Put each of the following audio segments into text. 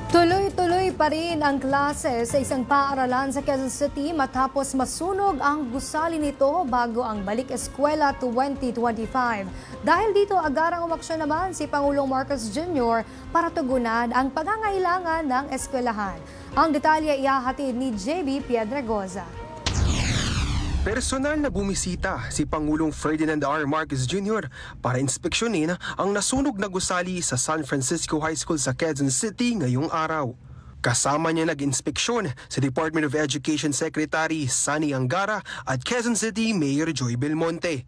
Tuloy-tuloy pa rin ang klase sa isang paaralan sa Quezon City matapos masunog ang gusali nito bago ang Balik Eskwela 2025. Dahil dito agarang umaksyon naman si Pangulong Marcos Jr. para tugunan ang pangangailangan ng eskwelahan. Ang detalye ihahatid ni JB Piedragoza. Personal na bumisita si Pangulong Ferdinand R. Marcos Jr. para inspeksyonin ang nasunog na gusali sa San Francisco High School sa Quezon City ngayong araw. Kasama niya nag-inspeksyon sa Department of Education Secretary Sunny Angara at Quezon City Mayor Joy Belmonte.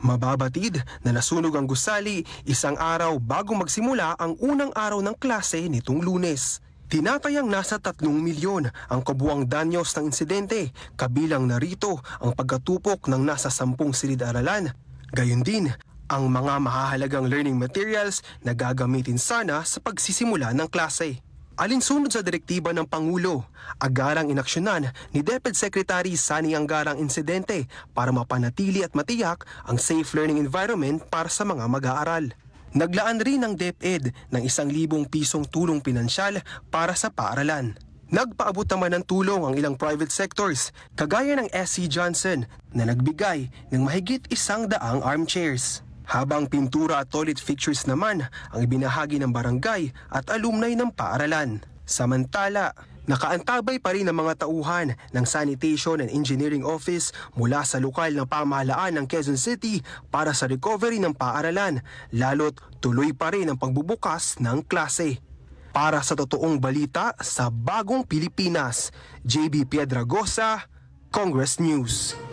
Mababatid na nasunog ang gusali isang araw bago magsimula ang unang araw ng klase nitong Lunes. Tinatayang nasa 3 milyon ang kabuuang danyos ng insidente, kabilang narito ang pagkatupok ng nasa 10 silid-aralan. Gayon din ang mga mahahalagang learning materials na gagamitin sana sa pagsisimula ng klase. Alinsunod sa direktiba ng Pangulo, agarang inaksyonan ni DepEd Secretary Sunny Angara ang insidente para mapanatili at matiyak ang safe learning environment para sa mga mag-aaral. Naglaan rin ng DepEd ng 1,000 pisong tulong pinansyal para sa paaralan. Nagpaabot naman ng tulong ang ilang private sectors, kagaya ng SC Johnson na nagbigay ng mahigit 100 armchairs. Habang pintura at toilet fixtures naman ang ibinahagi ng barangay at alumni ng paaralan. Samantala, nakaantabay pa rin ang mga tauhan ng Sanitation and Engineering Office mula sa lokal na pamahalaan ng Quezon City para sa recovery ng paaralan, lalo't tuloy pa rin ang pagbubukas ng klase. Para sa totoong balita sa Bagong Pilipinas, JB Piedragoza, Congress News.